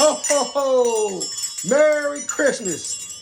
Ho, ho, ho! Merry Christmas!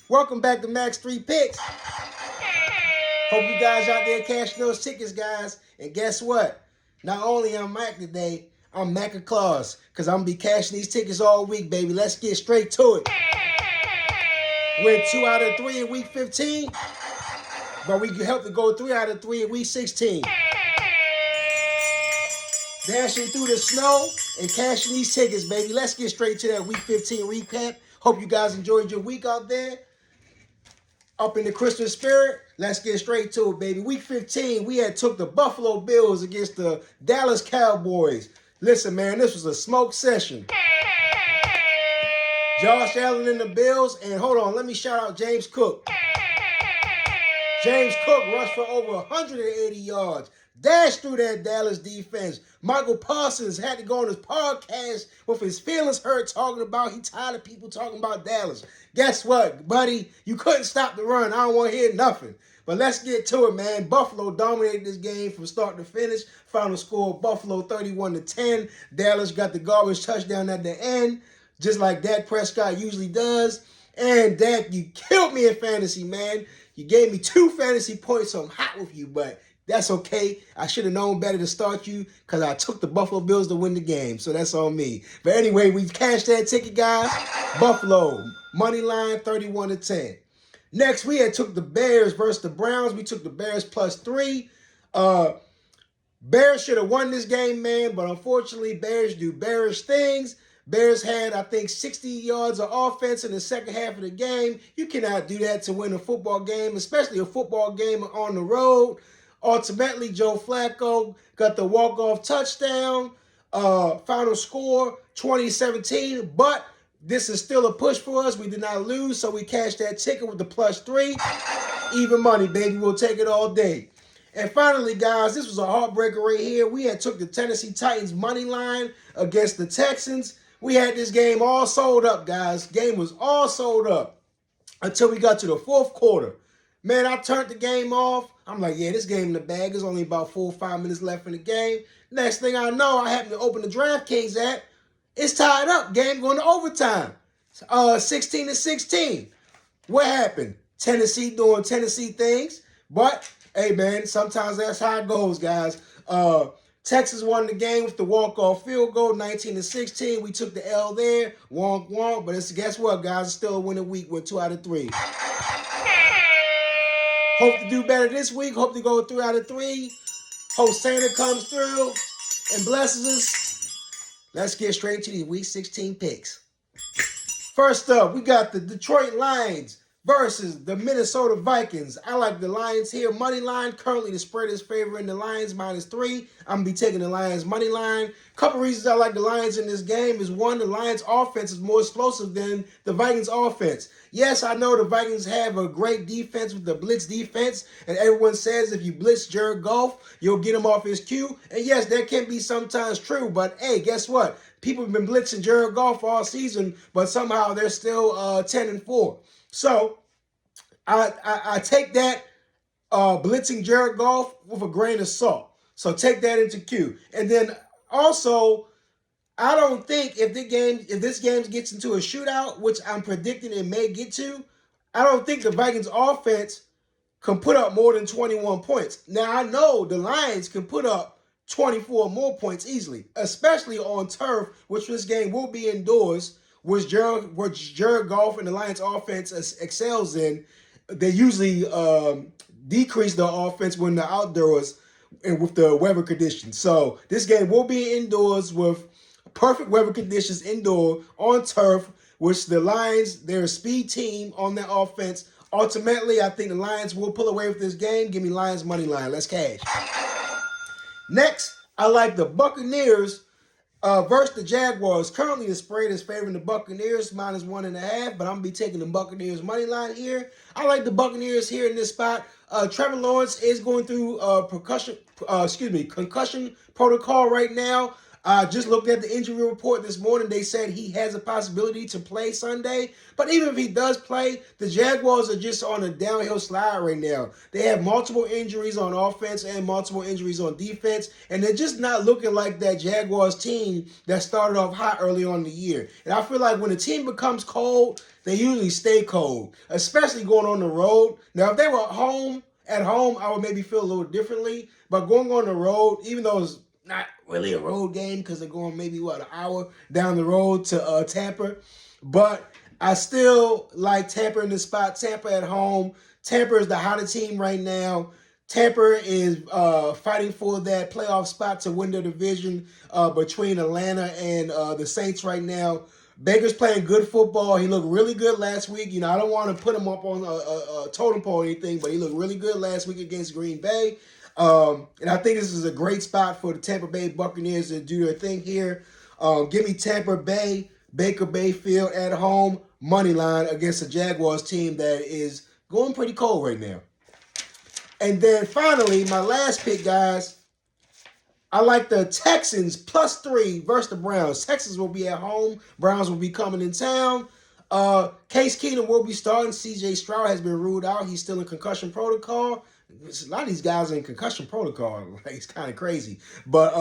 Welcome back to Max 3 Picks. Hope you guys out there cashing those tickets, guys. And guess what? Not only am I Mac today, I'm Mac of Claus. Because I'm going to be cashing these tickets all week, baby. Let's get straight to it. We're 2 out of 3 in week 15. But we helped to go 3 out of 3 in week 16. Dashing through the snow and cashing these tickets, baby. Let's get straight to that week 15 recap. Hope you guys enjoyed your week out there. Up in the Christmas spirit, let's get straight to it, baby. Week 15, we had took the Buffalo Bills against the Dallas Cowboys. Listen, man, this was a smoke session. Josh Allen and the Bills, and hold on, let me shout out James Cook. James Cook rushed for over 180 yards. Dashed through that Dallas defense. Michael Parsons had to go on his podcast with his feelings hurt talking about he tired of people talking about Dallas. Guess what, buddy? You couldn't stop the run. I don't want to hear nothing. But let's get to it, man. Buffalo dominated this game from start to finish. Final score, Buffalo 31-10. Dallas got the garbage touchdown at the end, just like Dak Prescott usually does. And Dak, you killed me in fantasy, man. You gave me 2 fantasy points, so I'm hot with you, but that's okay. I should have known better to start you because I took the Buffalo Bills to win the game, so that's on me. But anyway, we cashed that ticket, guys. Buffalo, money line 31-10. Next, we had took the Bears versus the Browns. We took the Bears +3. Bears should have won this game, man, but unfortunately, Bears do bearish things. Bears had, I think, 60 yards of offense in the second half of the game. You cannot do that to win a football game, especially a football game on the road. Ultimately, Joe Flacco got the walk-off touchdown. Final score, 2017. But this is still a push for us. We did not lose, so we cashed that ticket with the +3. Even money, baby. We'll take it all day. And finally, guys, this was a heartbreaker right here. We had took the Tennessee Titans money line against the Texans. We had this game all sold up, guys. Game was all sold up until we got to the fourth quarter. Man, I turned the game off. I'm like, yeah, this game in the bag. There's only about 4 or 5 minutes left in the game. Next thing I know, I happen to open the DraftKings app. It's tied up. Game going to overtime. 16-16. What happened? Tennessee doing Tennessee things. But, hey, man, sometimes that's how it goes, guys. Texas won the game with the walk-off field goal, 19-16. We took the L there. Wonk, wonk. But guess what, guys? It's still a winning week with 2 out of 3. Hope to do better this week. Hope to go 3 out of 3. Hope Santa comes through and blesses us. Let's get straight to the Week 16 picks. First up, we got the Detroit Lions versus the Minnesota Vikings. I like the Lions here. Money line. Currently, the spread is favoring the Lions -3. I'm going to be taking the Lions money line. Couple reasons I like the Lions in this game is, one, the Lions offense is more explosive than the Vikings offense. Yes, I know the Vikings have a great defense with the blitz defense, and everyone says if you blitz Jared Goff, you'll get him off his cue. And yes, that can be sometimes true, but hey, guess what? People have been blitzing Jared Goff all season, but somehow they're still 10-4. So I take that blitzing Jared Goff with a grain of salt. So take that into cue. And then also, I don't think if this game gets into a shootout, which I'm predicting it may get to, I don't think the Vikings offense can put up more than 21 points. Now, I know the Lions can put up 24 more points easily, especially on turf, which this game will be indoors, which Jared Goff and the Lions offense excels in. They usually decrease the offense when they're outdoors and with the weather conditions. So this game will be indoors with perfect weather conditions indoor on turf, which the Lions, they're a speed team on their offense. Ultimately, I think the Lions will pull away with this game. Give me Lions money line. Let's cash. Next, I like the Buccaneers versus the Jaguars. Currently, the spread is favoring the Buccaneers -1.5, but I'm going to be taking the Buccaneers money line here. I like the Buccaneers here in this spot. Trevor Lawrence is going through concussion protocol right now. I just looked at the injury report this morning. They said he has a possibility to play Sunday. But even if he does play, the Jaguars are just on a downhill slide right now. They have multiple injuries on offense and multiple injuries on defense. And they're just not looking like that Jaguars team that started off hot early on in the year. And I feel like when a team becomes cold, they usually stay cold, especially going on the road. Now, if they were at home, I would maybe feel a little differently. But going on the road, even though it's not really a road game because they're going maybe, an hour down the road to Tampa. But I still like Tampa in the spot. Tampa at home. Tampa is the hottest team right now. Tampa is fighting for that playoff spot to win the division between Atlanta and the Saints right now. Baker's playing good football. He looked really good last week. I don't want to put him up on a totem pole or anything, but he looked really good last week against Green Bay. And I think this is a great spot for the Tampa Bay Buccaneers to do their thing here. Give me Tampa Bay, Baker Mayfield at home, money line against the Jaguars team that is going pretty cold right now. And then finally, my last pick, guys, I like the Texans +3 versus the Browns. Texans will be at home. Browns will be coming in town. Case Keenum will be starting. C.J. Stroud has been ruled out. He's still in concussion protocol. A lot of these guys are in concussion protocol. It's kind of crazy. But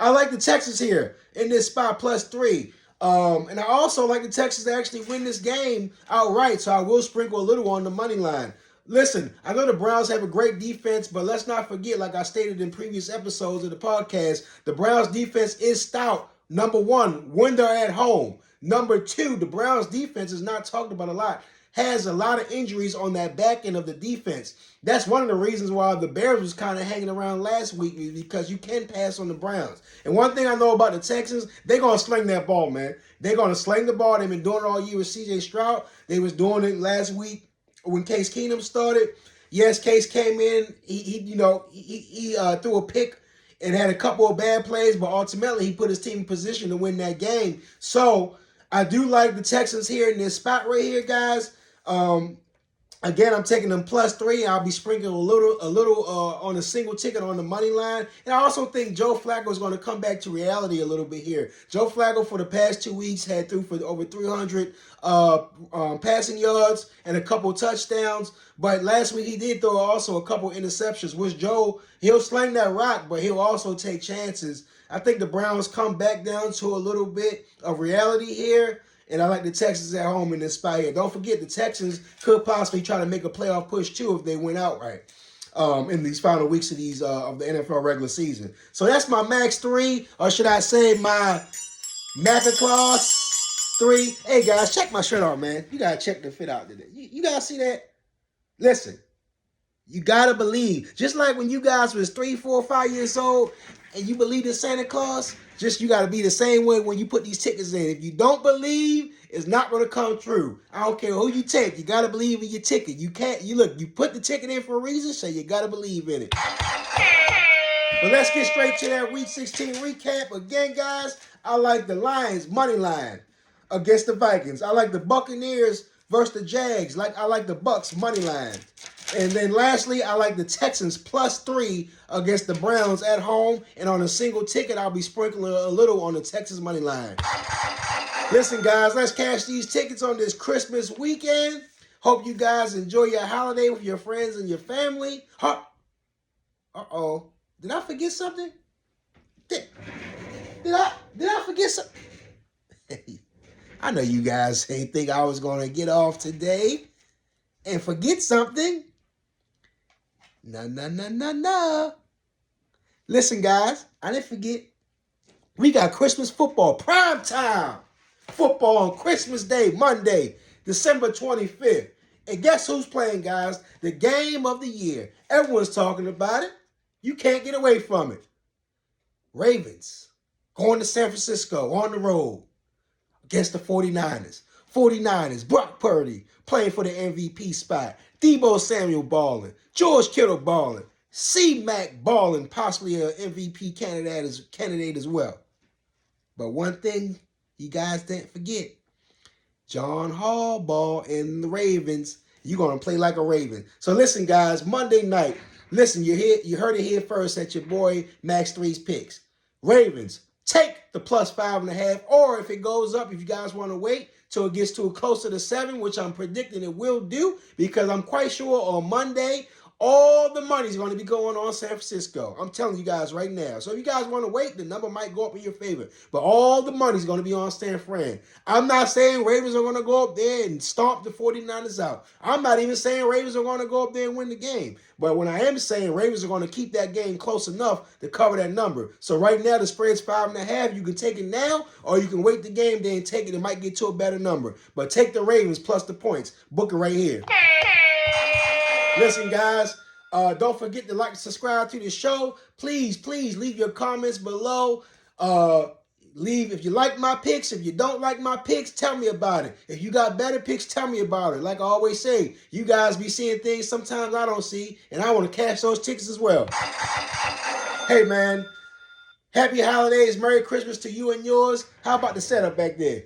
I like the Texans here in this spot +3. And I also like the Texans to actually win this game outright. So I will sprinkle a little on the money line. Listen, I know the Browns have a great defense, but let's not forget, like I stated in previous episodes of the podcast, the Browns defense is stout. Number one, when they're at home. Number two, the Browns defense is not talked about a lot. Has a lot of injuries on that back end of the defense. That's one of the reasons why the Bears was kind of hanging around last week, because you can pass on the Browns. And one thing I know about the Texans, they're going to sling that ball, man. They're going to sling the ball. They've been doing it all year with C.J. Stroud. They was doing it last week when Case Keenum started. Yes, Case came in. He threw a pick and had a couple of bad plays, but ultimately he put his team in position to win that game. So I do like the Texans here in this spot right here, guys. Again, I'm taking them +3. I'll be sprinkling a little on a single ticket on the money line. And I also think Joe Flacco is going to come back to reality a little bit here. Joe Flacco for the past 2 weeks had threw for over 300 passing yards and a couple touchdowns. But last week he did throw also a couple interceptions, which Joe, he'll sling that rock, but he'll also take chances. I think the Browns come back down to a little bit of reality here. And I like the Texans at home in this spot here. Don't forget, the Texans could possibly try to make a playoff push, too, if they win outright in these final weeks of of the NFL regular season. So that's my Max 3, or should I say my Macaclaus 3. Hey, guys, check my shirt out, man. You got to check the fit out today. You got to see that? Listen, you got to believe. Just like when you guys was 3, 4, 5 years old and you believed in Santa Claus, you got to be the same way when you put these tickets in. If you don't believe, it's not going to come true. I don't care who you take. You got to believe in your ticket. You put the ticket in for a reason, so you got to believe in it. But let's get straight to that Week 16 recap. Again, guys, I like the Lions money line against the Vikings. I like the Buccaneers versus the Jags. I like the Bucks money line. And then lastly, I like the Texans +3 against the Browns at home. And on a single ticket, I'll be sprinkling a little on the Texas money line. Listen, guys, let's cash these tickets on this Christmas weekend. Hope you guys enjoy your holiday with your friends and your family. Uh-oh. Did I forget something? Did I forget something? I know you guys ain't think I was going to get off today and forget something. No. Listen, guys, I didn't forget. We got Christmas football, prime time football on Christmas Day, Monday, December 25th. And guess who's playing, guys? The game of the year. Everyone's talking about it. You can't get away from it. Ravens going to San Francisco on the road against the 49ers. 49ers, Brock Purdy playing for the MVP spot. Deebo Samuel balling. George Kittle balling. C-Mac balling, possibly an MVP candidate as well. But one thing you guys didn't forget. John Harbaugh and the Ravens. You're going to play like a Raven. So listen, guys, Monday night. Listen, you heard it here first at your boy Max 3's picks. Ravens take the plus 5.5. Or if it goes up, if you guys want to wait till it gets to closer to 7, which I'm predicting it will do, because I'm quite sure on Monday, all the money is going to be going on San Francisco. I'm telling you guys right now. So if you guys want to wait, the number might go up in your favor. But all the money is going to be on San Fran. I'm not saying Ravens are going to go up there and stomp the 49ers out. I'm not even saying Ravens are going to go up there and win the game. But what I am saying, Ravens are going to keep that game close enough to cover that number. So right now, the spread's 5.5. You can take it now, or you can wait the game day and take it. It might get to a better number. But take the Ravens plus the points. Book it right here. Listen, guys, don't forget to like and subscribe to the show. Please, please leave your comments below. Leave if you like my picks. If you don't like my picks, tell me about it. If you got better picks, tell me about it. Like I always say, you guys be seeing things sometimes I don't see, and I want to cash those tickets as well. Hey, man, happy holidays, Merry Christmas to you and yours. How about the setup back there?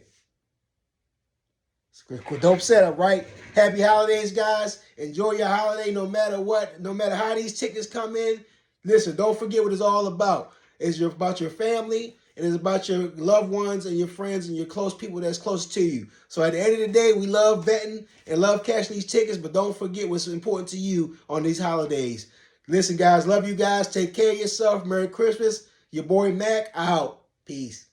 Dope setup, right? Happy holidays, guys. Enjoy your holiday no matter what, no matter how these tickets come in. Listen, don't forget what it's all about. It's about your family, and it's about your loved ones and your friends and your close people that's close to you. So at the end of the day, we love betting and love cashing these tickets, but don't forget what's important to you on these holidays. Listen, guys, love you guys. Take care of yourself. Merry Christmas. Your boy Mac out. Peace.